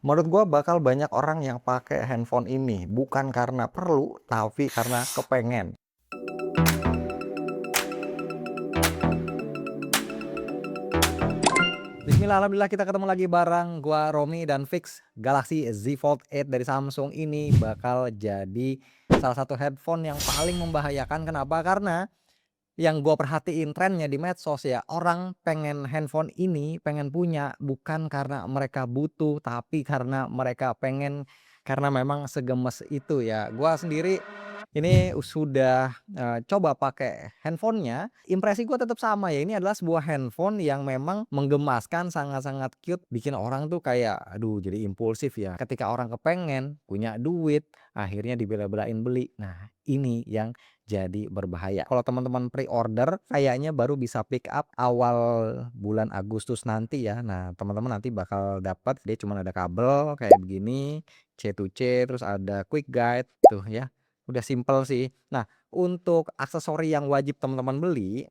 Menurut gua bakal banyak orang yang pakai handphone ini, bukan karena perlu, tapi karena kepengen. Bismillah, alhamdulillah kita ketemu lagi bareng gua Romi dan Fix. Galaxy Z Fold 8 dari Samsung ini bakal jadi salah satu headphone yang paling membahayakan. Kenapa? Karena yang gua perhatiin trennya di medsos ya, orang pengen handphone ini, pengen punya bukan karena mereka butuh, tapi karena mereka pengen, karena memang segemes itu ya. Gua sendiri ini sudah, coba pakai handphonenya, impresi gua tetap sama ya, ini adalah sebuah handphone yang memang menggemaskan, sangat-sangat cute, bikin orang tuh kayak, aduh jadi impulsif ya. Ketika orang kepengen, punya duit, akhirnya dibela-belain beli. Nah, ini yang jadi berbahaya. Kalau teman-teman pre-order kayaknya baru bisa pick up awal bulan Agustus nanti ya. Nah, teman-teman nanti bakal dapat, dia cuman ada kabel kayak begini, C to C, terus ada quick guide tuh ya. Udah simpel sih. Nah, untuk aksesori yang wajib teman-teman beli,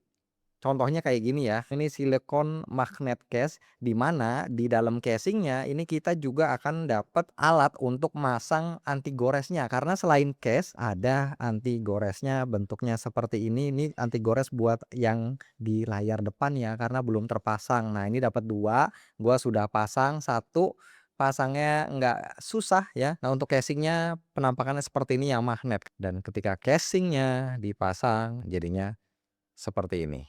contohnya kayak gini ya, ini silikon magnet case, di mana di dalam casingnya ini kita juga akan dapat alat untuk masang anti goresnya. Karena selain case ada anti goresnya, bentuknya seperti ini anti gores buat yang di layar depan ya, karena belum terpasang. Nah, ini dapat 2, gua sudah pasang, satu pasangnya nggak susah ya. Nah, untuk casingnya penampakannya seperti ini yang magnet, dan ketika casingnya dipasang jadinya seperti ini.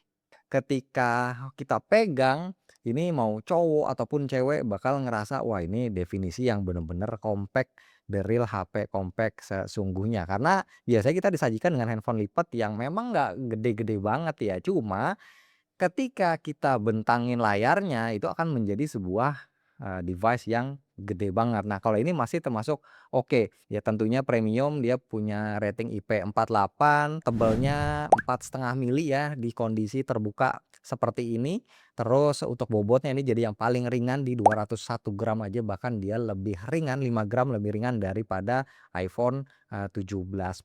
Ketika kita pegang, ini mau cowok ataupun cewek bakal ngerasa, wah ini definisi yang bener-bener compact, the real HP compact sesungguhnya. Karena biasanya kita disajikan dengan handphone lipat yang memang nggak gede-gede banget ya, cuma ketika kita bentangin layarnya, itu akan menjadi sebuah, device yang gede banget. Nah, kalau ini masih termasuk oke, ya tentunya premium, dia punya rating IP48, tebelnya 4,5 mili ya, di kondisi terbuka seperti ini. Terus untuk bobotnya ini jadi yang paling ringan di 201 gram aja, bahkan dia lebih ringan 5 gram lebih ringan daripada iPhone 17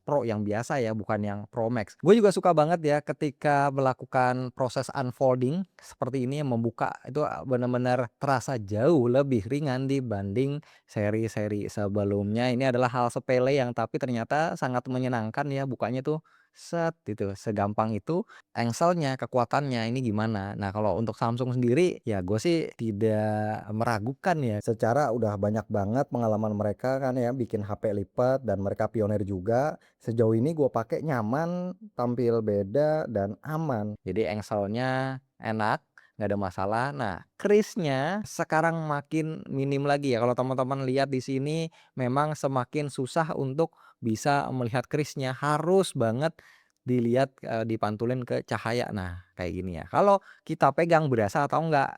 Pro yang biasa ya, bukan yang Pro Max. Gue juga suka banget ya ketika melakukan proses unfolding seperti ini, yang membuka itu benar-benar terasa jauh lebih ringan dibanding seri-seri sebelumnya. Ini adalah hal sepele yang tapi ternyata sangat menyenangkan ya, bukanya tuh set gitu, segampang itu. Engselnya, kekuatannya ini gimana? Nah, kalau untuk Samsung sendiri ya gue sih tidak meragukan ya, secara udah banyak banget pengalaman mereka kan ya bikin HP lipat, dan mereka pionir juga. Sejauh ini gue pakai nyaman, tampil beda, dan aman. Jadi engselnya enak, nggak ada masalah. Nah, krisnya sekarang makin minim lagi ya. Kalau teman-teman lihat di sini memang semakin susah untuk bisa melihat krisnya, harus banget dilihat, dipantulin ke cahaya. Nah, kayak gini ya. Kalau kita pegang berasa atau enggak?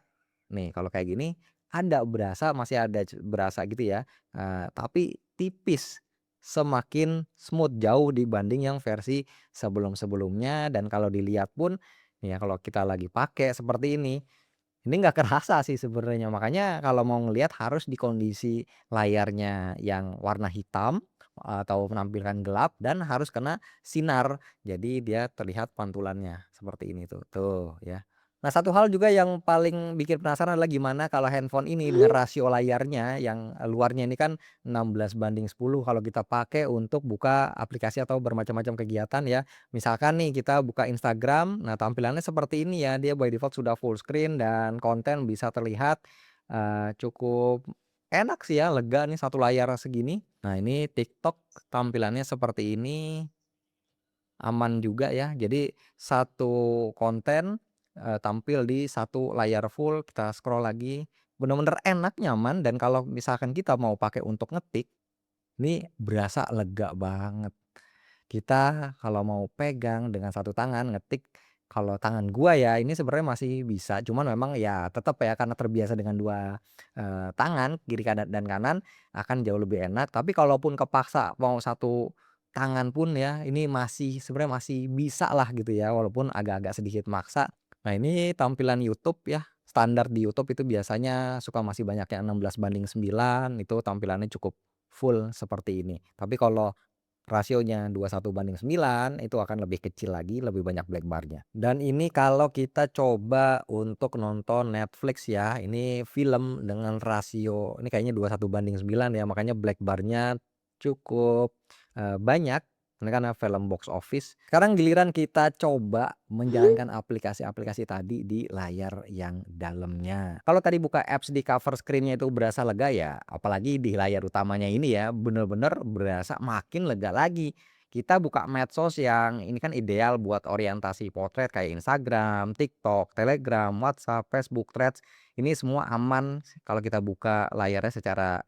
Nih, kalau kayak gini ada berasa, masih ada berasa gitu ya, tapi tipis, semakin smooth jauh dibanding yang versi sebelum-sebelumnya. Dan kalau dilihat pun, ya kalau kita lagi pakai seperti ini nggak kerasa sih sebenarnya. Makanya kalau mau ngelihat harus di kondisi layarnya yang warna hitam atau menampilkan gelap, dan harus kena sinar. Jadi dia terlihat pantulannya seperti ini tuh, tuh ya. Nah, satu hal juga yang paling bikin penasaran adalah gimana kalau handphone ini dengan rasio layarnya yang luarnya ini kan 16:10 kalau kita pakai untuk buka aplikasi atau bermacam-macam kegiatan ya. Misalkan nih kita buka Instagram, nah tampilannya seperti ini ya, dia by default sudah full screen dan konten bisa terlihat, cukup enak sih ya, lega nih satu layar segini. Nah, ini TikTok tampilannya seperti ini, aman juga ya. Jadi satu konten, tampil di satu layar full, kita scroll lagi, bener-bener enak, nyaman. Dan kalau misalkan kita mau pakai untuk ngetik, ini berasa lega banget. Kita kalau mau pegang dengan satu tangan ngetik, kalau tangan gua ya ini sebenarnya masih bisa, cuman memang ya tetap ya karena terbiasa dengan 2 tangan, kiri kanan dan kanan, akan jauh lebih enak. Tapi kalaupun kepaksa mau satu tangan pun ya, ini masih sebenarnya masih bisa lah gitu ya, walaupun agak-agak sedikit maksa. Nah, ini tampilan YouTube ya, standar di YouTube itu biasanya suka masih banyak yang 16:9, itu tampilannya cukup full seperti ini. Tapi kalau rasionya 21:9 itu akan lebih kecil lagi, lebih banyak black bar-nya. Dan ini kalau kita coba untuk nonton Netflix ya, ini film dengan rasio ini kayaknya 21:9 ya, makanya black bar-nya cukup, banyak. Ini karena film box office. Sekarang giliran kita coba menjalankan aplikasi-aplikasi tadi di layar yang dalamnya. Kalau tadi buka apps di cover screen-nya itu berasa lega ya, apalagi di layar utamanya ini ya, bener-bener berasa makin lega lagi. Kita buka medsos yang ini kan ideal buat orientasi potret kayak Instagram, TikTok, Telegram, WhatsApp, Facebook, Threads. Ini semua aman kalau kita buka layarnya secara,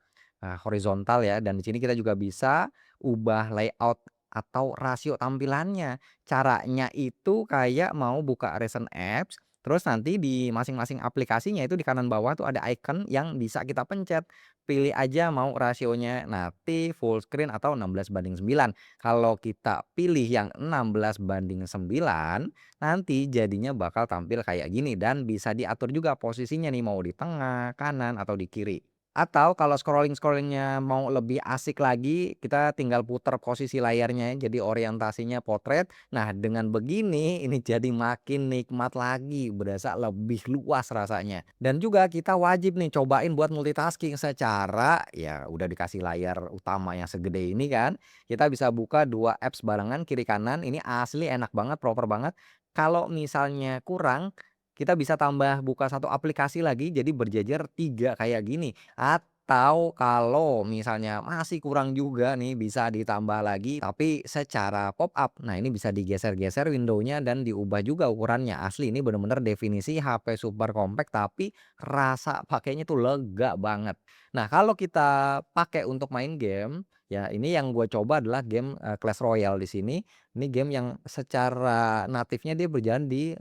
horizontal ya, dan di sini kita juga bisa ubah layout atau rasio tampilannya. Caranya itu kayak mau buka recent apps, terus nanti di masing-masing aplikasinya itu di kanan bawah tuh ada icon yang bisa kita pencet. Pilih aja mau rasionya natif, full screen, atau 16:9. Kalau kita pilih yang 16:9, nanti jadinya bakal tampil kayak gini dan bisa diatur juga posisinya nih mau di tengah, kanan, atau di kiri. Atau kalau scrolling-scrollingnya mau lebih asik lagi, kita tinggal putar posisi layarnya jadi orientasinya potret. Nah, dengan begini ini jadi makin nikmat lagi, berasa lebih luas rasanya. Dan juga kita wajib nih cobain buat multitasking secara ya udah dikasih layar utama yang segede ini kan, kita bisa buka 2 apps barengan kiri kanan, ini asli enak banget, proper banget. Kalau misalnya kurang, kita bisa tambah buka satu aplikasi lagi jadi berjejer 3 kayak gini. Atau kalau misalnya masih kurang juga nih bisa ditambah lagi tapi secara pop up. Nah, ini bisa digeser-geser window-nya dan diubah juga ukurannya. Asli ini bener-bener definisi HP super compact tapi rasa pakainya tuh lega banget. Nah, kalau kita pakai untuk main game, ya ini yang gue coba adalah game, Clash Royale di sini. Ini game yang secara natifnya dia berjalan di,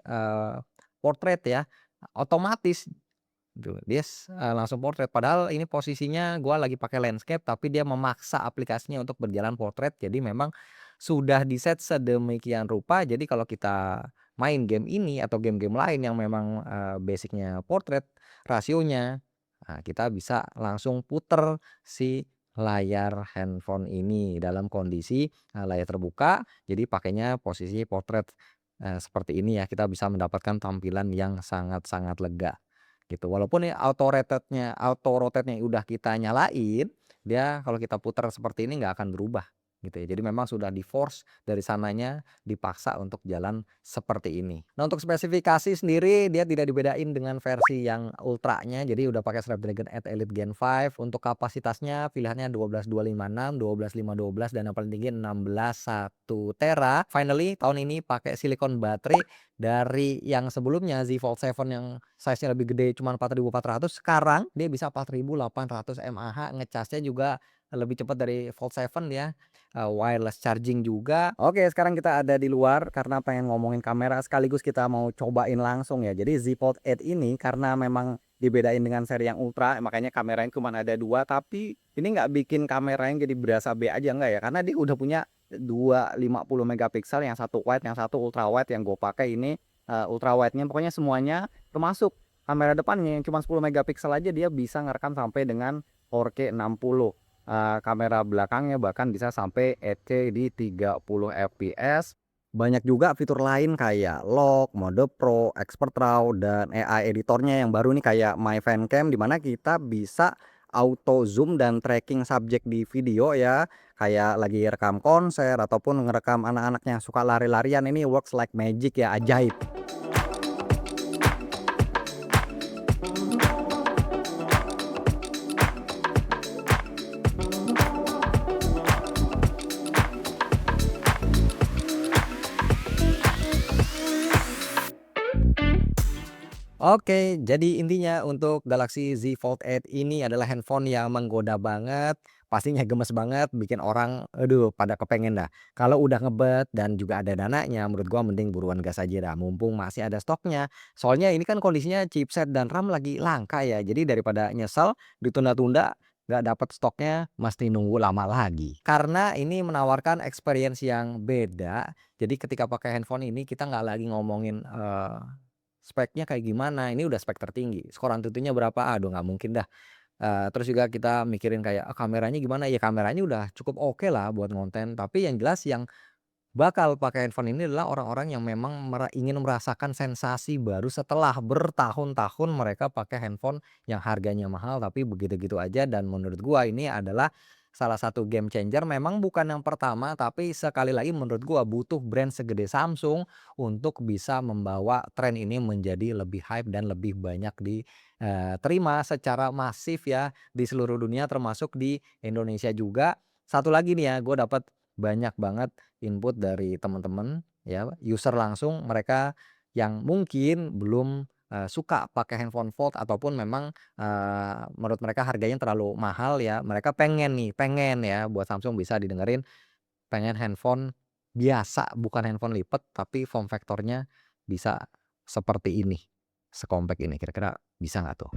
portrait ya, otomatis gitu. Dia langsung portrait padahal ini posisinya gua lagi pakai landscape tapi dia memaksa aplikasinya untuk berjalan portrait. Jadi memang sudah di-set sedemikian rupa jadi kalau kita main game ini atau game-game lain yang memang, basic-nya portrait rasionya, nah kita bisa langsung puter si layar handphone ini dalam kondisi, layar terbuka jadi pakainya posisi portrait. Seperti ini ya, kita bisa mendapatkan tampilan yang sangat-sangat lega, gitu. Walaupun ya auto rotate-nya udah kita nyalain, dia kalau kita putar seperti ini nggak akan berubah, gitu ya. Jadi memang sudah di-force dari sananya, dipaksa untuk jalan seperti ini. Nah, untuk spesifikasi sendiri dia tidak dibedain dengan versi yang ultranya, jadi udah pakai Snapdragon 8 Elite Gen 5. Untuk kapasitasnya pilihannya 12256, 12512, dan yang paling tinggi 16 1 tera. Finally tahun ini pakai silikon baterai dari yang sebelumnya Z Fold 7 yang size-nya lebih gede cuman 4400, sekarang dia bisa 4800 mAh, ngecasnya juga lebih cepat dari Fold 7 ya, wireless charging juga. Oke, sekarang kita ada di luar karena pengen ngomongin kamera sekaligus kita mau cobain langsung ya. Jadi Z Fold 8 ini karena memang dibedain dengan seri yang ultra, makanya kameranya cuman ada 2, tapi ini nggak bikin kameranya jadi berasa B aja, enggak ya, karena dia udah punya 50 megapiksel, yang satu wide, yang satu ultra wide. Yang gue pakai ini ultra wide-nya pokoknya semuanya termasuk kamera depannya yang cuma 10 megapiksel aja dia bisa ngerekam sampai dengan 4K 60. Kamera belakangnya bahkan bisa sampai 8K di 30 fps. Banyak juga fitur lain kayak lock, mode pro, expert raw, dan AI editornya yang baru nih kayak My Fancam, di mana kita bisa auto zoom dan tracking subjek di video ya, kayak lagi rekam konser ataupun ngerekam anak-anak yang suka lari-larian. Ini works like magic ya, ajaib. Oke, jadi intinya untuk Galaxy Z Fold 8 ini adalah handphone yang menggoda banget, pastinya gemes banget, bikin orang aduh pada kepengen dah. Kalau udah ngebet dan juga ada dananya, menurut gua mending buruan gas aja dah, mumpung masih ada stoknya. Soalnya ini kan kondisinya chipset dan RAM lagi langka ya, jadi daripada nyesel ditunda-tunda, nggak dapet stoknya, mesti nunggu lama lagi. Karena ini menawarkan experience yang beda, jadi ketika pakai handphone ini kita nggak lagi ngomongin, speknya kayak gimana, ini udah spek tertinggi, skor Antutunya berapa, aduh nggak mungkin dah. Terus juga kita mikirin kayak, kameranya gimana?" Ya kameranya udah cukup oke lah buat ngonten, tapi yang jelas yang bakal pakai handphone ini adalah orang-orang yang memang ingin merasakan sensasi baru setelah bertahun-tahun mereka pakai handphone yang harganya mahal tapi begitu-gitu aja, dan menurut gua ini adalah salah satu game changer. Memang bukan yang pertama, tapi sekali lagi menurut gua butuh brand segede Samsung untuk bisa membawa tren ini menjadi lebih hype dan lebih banyak diterima secara masif ya di seluruh dunia termasuk di Indonesia juga. Satu lagi nih ya, gue dapat banyak banget input dari teman-teman ya, user langsung mereka yang mungkin belum, suka pakai handphone fold ataupun memang, menurut mereka harganya terlalu mahal ya, mereka pengen ya buat Samsung bisa didengerin, pengen handphone biasa bukan handphone lipat tapi form factor-nya bisa seperti ini, sekompak ini, kira-kira bisa nggak tuh?